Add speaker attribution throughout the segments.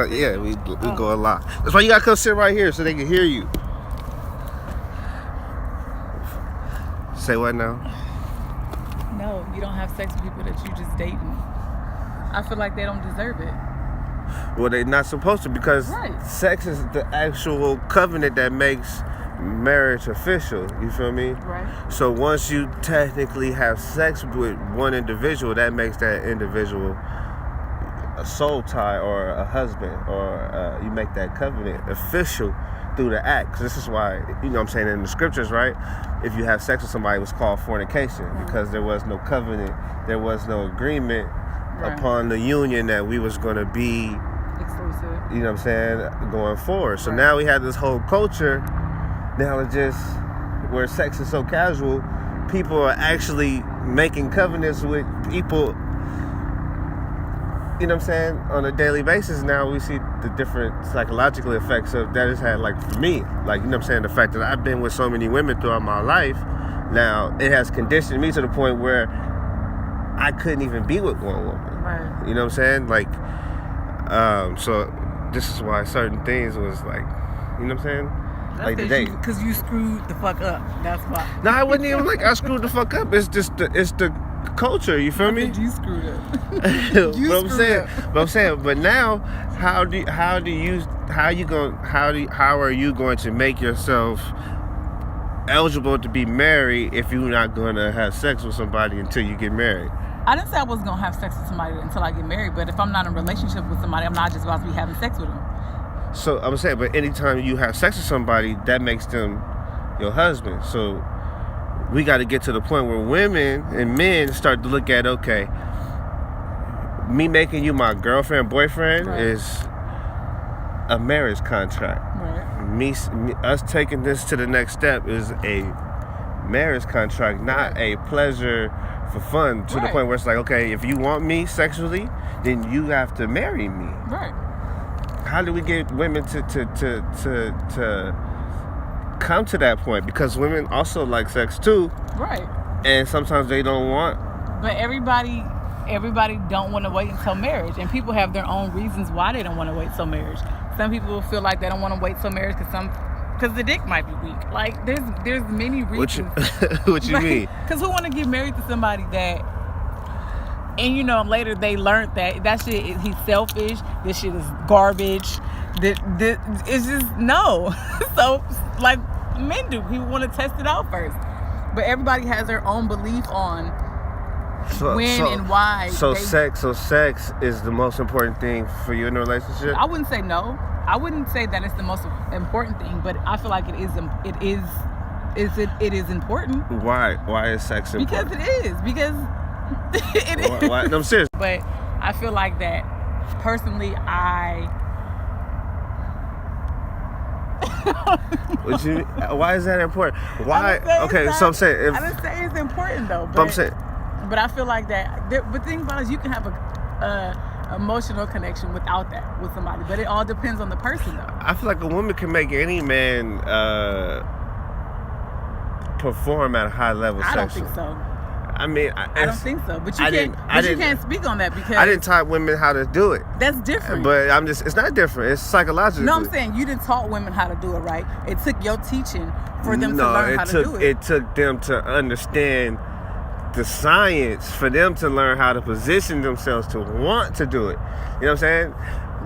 Speaker 1: Yeah, we go a lot. That's why you gotta come sit right here so they can hear you. Say what now?
Speaker 2: No, you don't have sex with people that you just dating. I feel like they don't deserve it.
Speaker 1: Well, they're not supposed to, because sex is the actual covenant that makes marriage official. You feel me?
Speaker 2: Right.
Speaker 1: So once you technically have sex with one individual, that makes that individual a soul tie or a husband, or you make that covenant official through the act. 'Cause this is why, you know what I'm saying, in the scriptures, right? If you have sex with somebody, it was called fornication, because there was no covenant, there was no agreement upon the union that we was going to be
Speaker 2: exclusive.
Speaker 1: You know what I'm saying, going forward. So now we have this whole culture. Now it's just where sex is so casual, people are actually making covenants with people, you know what I'm saying, on a daily basis. Now we see the different psychological effects of that it's had, like for me, like, you know what I'm saying, the fact that I've been with so many women throughout my life, now it has conditioned me to the point where I couldn't even be with one woman.
Speaker 2: Right.
Speaker 1: You know what I'm saying? Like, so this is why certain things was like, you know what I'm saying?
Speaker 2: That's
Speaker 1: like the date.
Speaker 2: Because you screwed the fuck up. That's why.
Speaker 1: No, I wasn't even like I screwed the fuck up. It's just the culture. You feel me?
Speaker 2: You screwed up.
Speaker 1: But I'm saying, but now, how are you going to make yourself eligible to be married if you're not going to have sex with somebody until you get married?
Speaker 2: I didn't say I wasn't going to have sex with somebody until I get married, but if I'm not in a relationship with somebody, I'm not just about to be having sex with them.
Speaker 1: So I'm saying, but anytime you have sex with somebody, that makes them your husband. So we got to get to the point where women and men start to look at, okay, me making you my girlfriend, boyfriend is a marriage contract.
Speaker 2: Right.
Speaker 1: Us taking this to the next step is a marriage contract, not a pleasure for fun, to the point where it's like, okay, if you want me sexually, then you have to marry me.
Speaker 2: Right.
Speaker 1: How do we get women to come to that point? Because women also like sex too. Right. And sometimes they don't want.
Speaker 2: But everybody don't want to wait until marriage, and people have their own reasons why they don't want to wait till marriage. Some people feel like they don't want to wait till marriage because the dick might be weak. Like there's many reasons.
Speaker 1: What you mean?
Speaker 2: Because who want to get married to somebody that, and you know, later they learned that shit, he's selfish, this shit is garbage, it's just no. So like men do, people want to test it out first, but everybody has their own belief on and why.
Speaker 1: So sex is the most important thing for you in a relationship?
Speaker 2: I wouldn't say no. I wouldn't say that it's the most important thing, but I feel like it is important.
Speaker 1: Why is sex important?
Speaker 2: Because it is. Because it is.
Speaker 1: Why? No, I'm serious.
Speaker 2: But I feel like that personally,
Speaker 1: Why is that important? Why? Okay, so I'm saying.
Speaker 2: I didn't say it's important though.
Speaker 1: But I'm saying.
Speaker 2: But I feel like that. But the thing about it is, you can have a emotional connection without that with somebody. But it all depends on the person though.
Speaker 1: I feel like a woman can make any man perform at a high level.
Speaker 2: I don't think so.
Speaker 1: I mean,
Speaker 2: I don't think so. But you can't speak on that because
Speaker 1: I didn't taught women how to do it.
Speaker 2: That's different.
Speaker 1: But it's not different. It's psychological.
Speaker 2: No, I'm saying you didn't taught women how to do it, right? It took your teaching for them to learn how to do it.
Speaker 1: It took them to understand the science for them to learn how to position themselves to want to do it. You know what I'm saying? No.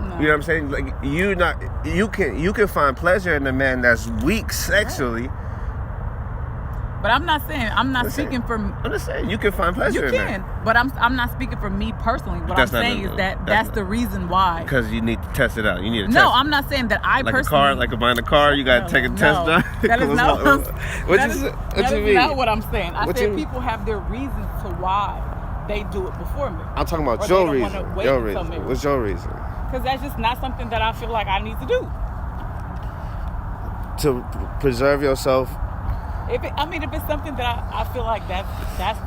Speaker 1: You know what I'm saying? Like you can find pleasure in a man that's weak sexually. Right.
Speaker 2: But I'm not speaking for.
Speaker 1: I'm just saying you can find pleasure in that.
Speaker 2: You can, but I'm not speaking for me personally. What I'm saying is that's the reason why.
Speaker 1: Because you need to test it out. You need to test.
Speaker 2: No, I'm not saying that I
Speaker 1: like
Speaker 2: personally.
Speaker 1: Like buying a car, you got to take a test drive.
Speaker 2: That is not
Speaker 1: what
Speaker 2: what I'm saying. I said people have their reasons to why they do it before me.
Speaker 1: I'm talking about your reason. Your reason. What's your reason?
Speaker 2: Because that's just not something that I feel like I need to do.
Speaker 1: To preserve yourself.
Speaker 2: If it's something that I feel like that's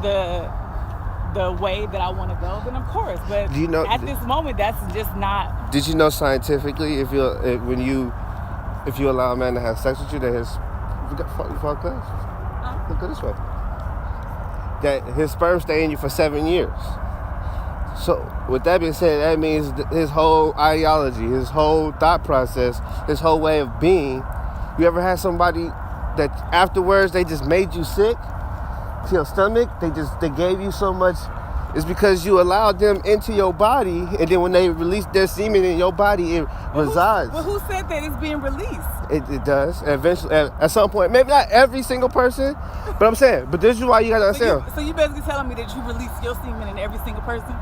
Speaker 2: the way that I want to go, then of course. But at this moment, that's just not.
Speaker 1: Did you know scientifically if you allow a man to have sex with you, that look at this way, that his sperm stay in you for 7 years. So, with that being said, that means his whole ideology, his whole thought process, his whole way of being. You ever had somebody that afterwards they just made you sick to your stomach? They gave you so much. It's because you allowed them into your body, and then when they release their semen in your body, it resides.
Speaker 2: Who said that it's being released?
Speaker 1: It does. Eventually, at some point, maybe not every single person, but I'm saying. But this is why you gotta understand.
Speaker 2: So you basically telling me that you release your semen in every single person?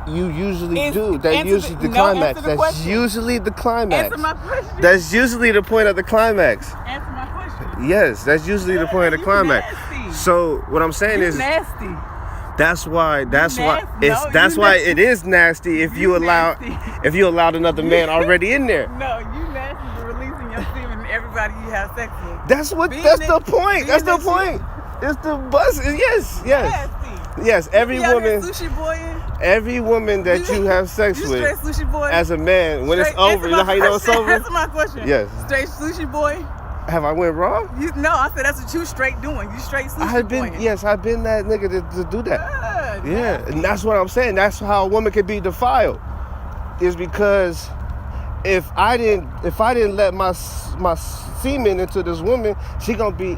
Speaker 1: You usually do. That's usually the climax. That's usually the climax.
Speaker 2: Answer my question.
Speaker 1: That's usually the point of the climax.
Speaker 2: Answer my question.
Speaker 1: Yes, that's usually the point of the climax.
Speaker 2: Nasty.
Speaker 1: So what I'm saying is
Speaker 2: nasty.
Speaker 1: That's why it is nasty if you allowed another man already in there.
Speaker 2: No, you nasty for releasing your semen and everybody you have sex with.
Speaker 1: That's the point. That's the point. It's the bus. Yes.
Speaker 2: Nasty.
Speaker 1: Yes, every woman.
Speaker 2: Sushi boy.
Speaker 1: Every woman that you have sex with,
Speaker 2: straight sushi boy?
Speaker 1: As a man, when it's over, you know how you know it's over?
Speaker 2: That's my question.
Speaker 1: Yes.
Speaker 2: Straight sushi boy?
Speaker 1: Have I went wrong?
Speaker 2: No, I said that's what you straight doing. You straight sushi boy.
Speaker 1: Yes, I've been that nigga to do that.
Speaker 2: Good.
Speaker 1: Yeah, and that's what I'm saying. That's how a woman can be defiled. Is because if I didn't let my semen into this woman, she gonna be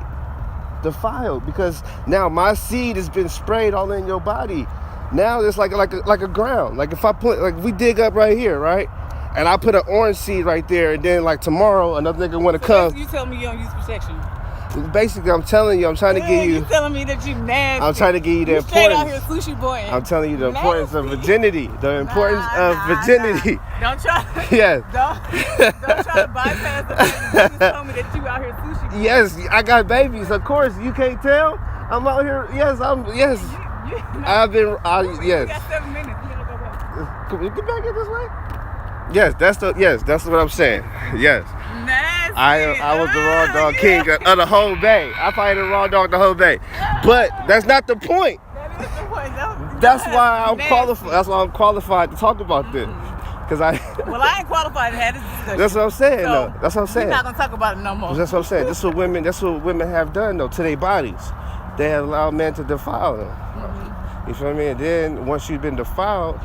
Speaker 1: defiled because now my seed has been sprayed all in your body. Now it's like a ground. Like if I put we dig up right here, right? And I put an orange seed right there, and then like tomorrow another nigga wanna come.
Speaker 2: You tell me you don't use protection.
Speaker 1: Basically, I'm telling you, I'm trying to give you.
Speaker 2: You telling me that you nasty.
Speaker 1: I'm trying to give you the importance.
Speaker 2: Straight out here, sushi boy.
Speaker 1: I'm telling you the importance of virginity. The importance of virginity.
Speaker 2: Nah. Don't try.
Speaker 1: Yes.
Speaker 2: Don't try to bypass the fact that you just told me that you out here sushi boy.
Speaker 1: Yes, I got babies. Of course, you can't tell. I'm out here. Yes, Yes. I've been. Yes.
Speaker 2: We got 7 minutes. We gotta go back.
Speaker 1: Can we get back in this way? Yes, that's what I'm saying. Yes.
Speaker 2: Nasty.
Speaker 1: I was the raw dog king of the whole bay. I probably the raw dog the whole bay. But that's not the point.
Speaker 2: That is the point.
Speaker 1: That's why I'm qualified. That's why I'm qualified to talk about this. Well,
Speaker 2: I ain't qualified to have this discussion.
Speaker 1: That's what I'm saying, though. That's what I'm saying.
Speaker 2: We're not gonna talk about it no more.
Speaker 1: That's what I'm saying. That's what women have done though to their bodies. They have allowed men to defile them. Mm-hmm. You feel me? And then once you've been defiled,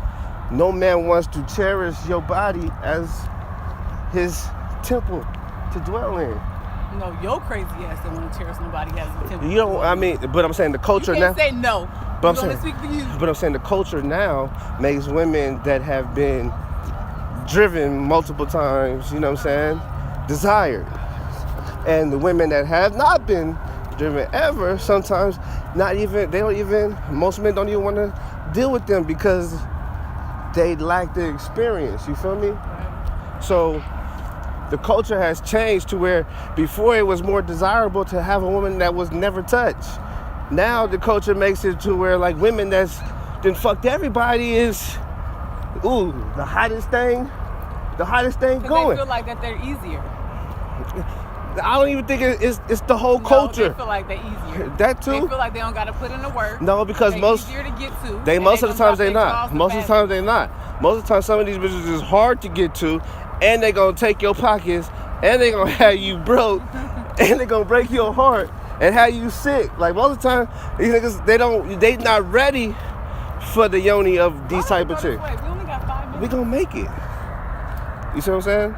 Speaker 1: no man wants to cherish your body as his temple to dwell in.
Speaker 2: No, your crazy ass don't want to cherish nobody as a temple.
Speaker 1: You know, I mean, but I'm saying the culture now.
Speaker 2: You can't say no.
Speaker 1: But I'm saying the culture now makes women that have been driven multiple times, you know what I'm saying, desired. And the women that have not been driven ever, sometimes most men don't even want to deal with them because they lack the experience, you feel me? Right. So the culture has changed to where before it was more desirable to have a woman that was never touched. Now the culture makes it to where like women that's then fucked everybody is the hottest thing going.
Speaker 2: They feel like that they're easier.
Speaker 1: I don't even think it's the whole culture.
Speaker 2: They feel like they're easier.
Speaker 1: That too.
Speaker 2: They feel like they don't got to put in the work.
Speaker 1: No, because
Speaker 2: they're
Speaker 1: most
Speaker 2: easier to get to.
Speaker 1: Most of the times they're not. Most of the times they're not. Most of the time some of these bitches is hard to get to, and they gonna take your pockets, and they gonna have you broke, and they gonna break your heart and have you sick. Like most of the time, these niggas they not ready for the yoni of these type of chicks.
Speaker 2: We only got 5 minutes.
Speaker 1: We gonna make it. You see what I'm saying?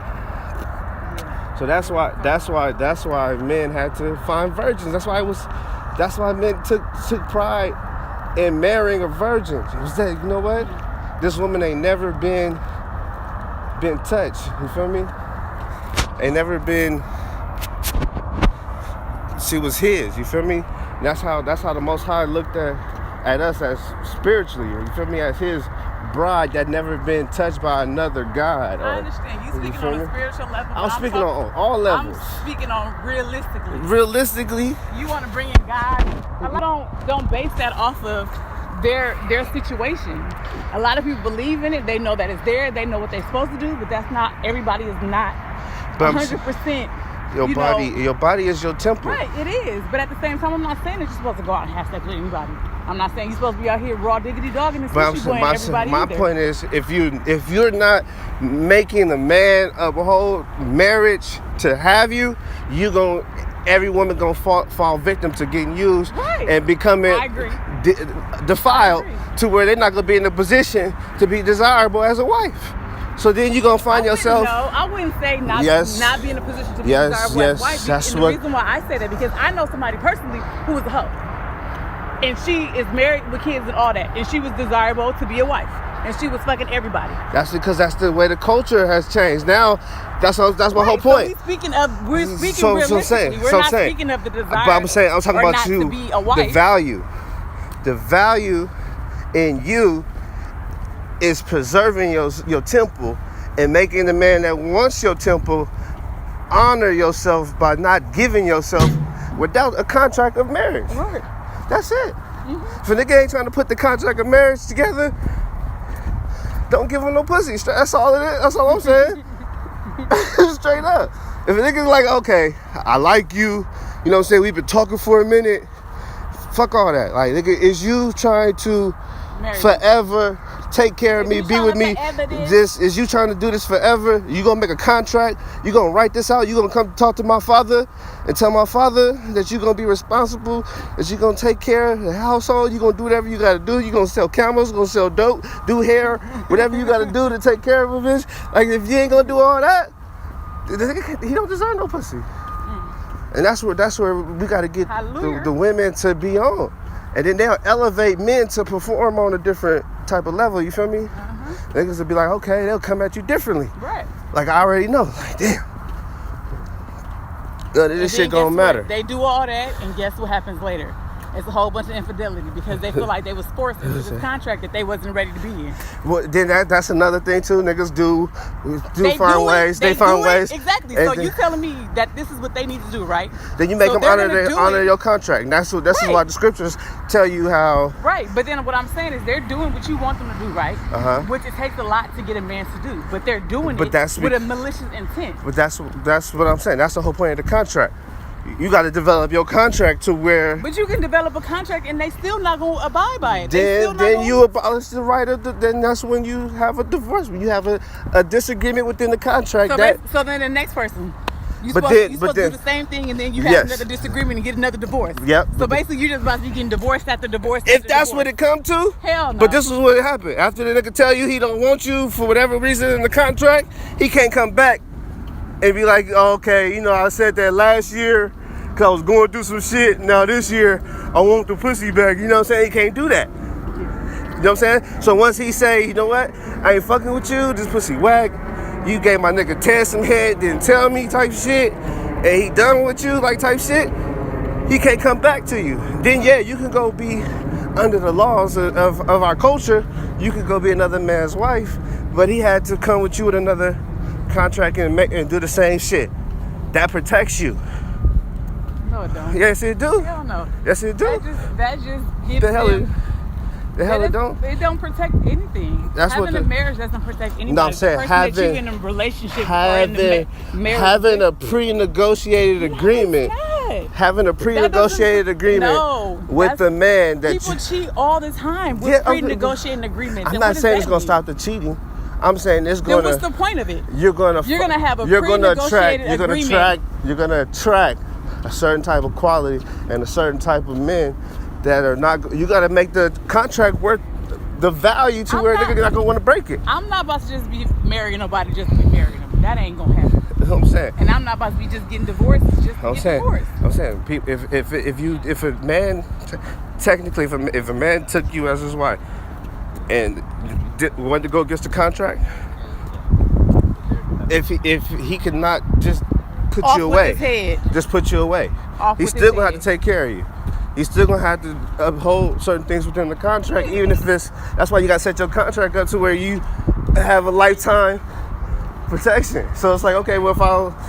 Speaker 1: So that's why men had to find virgins. That's why men took pride in marrying a virgin. It was that, you know what? This woman ain't never been touched. You feel me? Ain't never been. She was his. You feel me? And that's how the Most High looked at us as spiritually. You feel me? As his bride that never been touched by another God.
Speaker 2: I understand. You speaking on a spiritual level.
Speaker 1: I'm speaking on all levels.
Speaker 2: I'm speaking on realistically.
Speaker 1: Realistically,
Speaker 2: you want to bring in God. A lot don't base that off of their situation. A lot of people believe in it. They know that it's there. They know what they're supposed to do, but that's not. Everybody is not 100%.
Speaker 1: Your body is your temple.
Speaker 2: Right, it is. But at the same time, I'm not saying that you're supposed to go out and have sex with anybody. I'm not saying you're supposed to be out here raw diggity dogging and sushi boy everybody
Speaker 1: my point is, if you're not making the man of a whole marriage to have you, every woman gonna fall victim to getting used
Speaker 2: Right.
Speaker 1: and becoming
Speaker 2: I agree.
Speaker 1: defiled
Speaker 2: I agree.
Speaker 1: to where they're not gonna be in a position to be desirable as a wife. So then you're gonna find yourself.
Speaker 2: No, I wouldn't say not be in a position to be
Speaker 1: Yes,
Speaker 2: desirable
Speaker 1: yes,
Speaker 2: as a wife.
Speaker 1: that's
Speaker 2: And
Speaker 1: what-
Speaker 2: the reason why I say that because I know somebody personally who was a hoe, and she is married with kids and all that, and she was desirable to be a wife, and she was fucking everybody.
Speaker 1: That's because that's the way the culture has changed. Now, that's my whole
Speaker 2: Right,
Speaker 1: point.
Speaker 2: So we're speaking
Speaker 1: So I'm
Speaker 2: realistically.
Speaker 1: saying,
Speaker 2: We're
Speaker 1: so I'm
Speaker 2: not
Speaker 1: saying.
Speaker 2: speaking of the desire.
Speaker 1: But I'm saying, I'm talking
Speaker 2: or
Speaker 1: about
Speaker 2: not
Speaker 1: you.
Speaker 2: to be a wife.
Speaker 1: The value in you is preserving your temple and making the man that wants your temple honor yourself by not giving yourself without a contract of marriage.
Speaker 2: Right.
Speaker 1: That's it. If a nigga ain't trying to put the contract of marriage together, don't give him no pussy. That's all it is. That's all I'm saying. Straight up. If a nigga's like, okay, I like you, you know what I'm saying, we've been talking for a minute, fuck all that. Like, nigga, is you trying to
Speaker 2: Married.
Speaker 1: forever take care of
Speaker 2: Is
Speaker 1: me,
Speaker 2: you
Speaker 1: be
Speaker 2: trying
Speaker 1: with
Speaker 2: to
Speaker 1: me?
Speaker 2: forever this?
Speaker 1: This is you trying to do this forever? You gonna make a contract? You gonna write this out? You gonna come talk to my father and tell my father that you gonna be responsible, that you gonna take care of the household? You gonna do whatever you gotta do? You gonna sell camels? Gonna sell dope? Do hair? Whatever you gotta do to take care of a bitch? Like, if you ain't gonna do all that, the nigga, he don't deserve no pussy. And that's where we gotta get the women to be on. And then they'll elevate men to perform on a different type of level, you feel me? Niggas will be like, okay, they'll come at you differently.
Speaker 2: Right.
Speaker 1: Like, I already know. Like, damn. None of this shit gonna matter.
Speaker 2: They do all that, and guess what happens later? It's a whole bunch of infidelity because they feel like they was forced into this contract that they wasn't ready to be in.
Speaker 1: Well, then that's another thing too. Niggas do
Speaker 2: They
Speaker 1: find
Speaker 2: do it.
Speaker 1: ways. They
Speaker 2: do
Speaker 1: find
Speaker 2: it.
Speaker 1: ways.
Speaker 2: Exactly.
Speaker 1: And
Speaker 2: So
Speaker 1: then,
Speaker 2: you telling me that this is what they need to do, right?
Speaker 1: then you make
Speaker 2: So
Speaker 1: them
Speaker 2: they're
Speaker 1: honor
Speaker 2: gonna do
Speaker 1: honor
Speaker 2: it.
Speaker 1: your contract. And that's
Speaker 2: Right.
Speaker 1: why the scriptures tell you how.
Speaker 2: Right, but then what I'm saying is they're doing what you want them to do, right? Which it takes a lot to get a man to do, but they're doing
Speaker 1: But
Speaker 2: it
Speaker 1: that's
Speaker 2: with a malicious intent.
Speaker 1: But that's what I'm saying. That's the whole point of the contract. You got to develop your contract to where.
Speaker 2: But you can develop a contract and they still not gonna abide by it. They still
Speaker 1: Then
Speaker 2: not
Speaker 1: you abolish the right of then that's when you have a divorce. When you have a disagreement within the contract.
Speaker 2: So then the next person. You're
Speaker 1: But
Speaker 2: supposed,
Speaker 1: then-
Speaker 2: you're
Speaker 1: but
Speaker 2: supposed to
Speaker 1: then-
Speaker 2: do the same thing and then you have
Speaker 1: Yes.
Speaker 2: another disagreement and get another divorce.
Speaker 1: Yep.
Speaker 2: So basically you're just about to be getting divorced after divorce.
Speaker 1: If
Speaker 2: after
Speaker 1: that's
Speaker 2: divorce.
Speaker 1: what it come to.
Speaker 2: Hell no.
Speaker 1: But this is what happened. After the nigga tell you he don't want you for whatever reason in the contract, he can't come back and be like, oh, okay, you know, I said that last year because I was going through some shit. Now this year, I want the pussy back. You know what I'm saying? He can't do that. You know what I'm saying? So once he say, you know what? I ain't fucking with you. This pussy whack. You gave my nigga Ted some head, didn't tell me type shit. And he done with you like type shit. He can't come back to you. Then yeah, you can go be under the laws of our culture. You could go be another man's wife. But he had to come with you with another contract and do the same shit. That protects you.
Speaker 2: No, it don't.
Speaker 1: Yes, it do.
Speaker 2: Hell no.
Speaker 1: Yes, it do.
Speaker 2: That just gives
Speaker 1: The hell
Speaker 2: them.
Speaker 1: it don't.
Speaker 2: It don't protect anything.
Speaker 1: That's
Speaker 2: Having
Speaker 1: what
Speaker 2: a marriage doesn't protect anything.
Speaker 1: No, I'm saying
Speaker 2: the person that
Speaker 1: having-
Speaker 2: you in a relationship or in marriage.
Speaker 1: Having a pre-negotiated agreement. Having a pre-negotiated agreement with the man that
Speaker 2: people cheat all the time with
Speaker 1: Yeah,
Speaker 2: pre-negotiating agreements.
Speaker 1: I'm
Speaker 2: And
Speaker 1: not
Speaker 2: what does
Speaker 1: saying
Speaker 2: that
Speaker 1: it's gonna
Speaker 2: mean?
Speaker 1: stop the cheating. I'm saying it's
Speaker 2: Then
Speaker 1: gonna.
Speaker 2: what's the point of it?
Speaker 1: You're gonna
Speaker 2: have a
Speaker 1: you're gonna attract.
Speaker 2: pre-negotiated
Speaker 1: You're gonna
Speaker 2: agreement.
Speaker 1: You're gonna attract a certain type of quality and a certain type of men that are not. You got to make the contract worth the value to where they're not gonna want to break it.
Speaker 2: I'm not about to just be marrying nobody just to be marrying them. That ain't gonna happen.
Speaker 1: You know what I'm saying.
Speaker 2: And I'm not about to be just getting divorced just to get divorced.
Speaker 1: I'm saying, if a man, technically, if a man took you as his wife and wanted to go against the contract, if he could not just put
Speaker 2: Off
Speaker 1: you
Speaker 2: with
Speaker 1: away,
Speaker 2: his head.
Speaker 1: just put you away,
Speaker 2: Off
Speaker 1: he's
Speaker 2: with
Speaker 1: still
Speaker 2: his
Speaker 1: gonna have
Speaker 2: head.
Speaker 1: to take care of you. He's still gonna have to uphold certain things within the contract, even if that's why you gotta set your contract up to where you have a lifetime protection. So it's like, okay, well,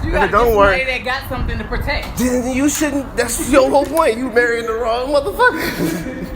Speaker 1: if it don't work,
Speaker 2: somebody that got something to protect.
Speaker 1: then you shouldn't. That's your whole point. You marrying the wrong motherfucker.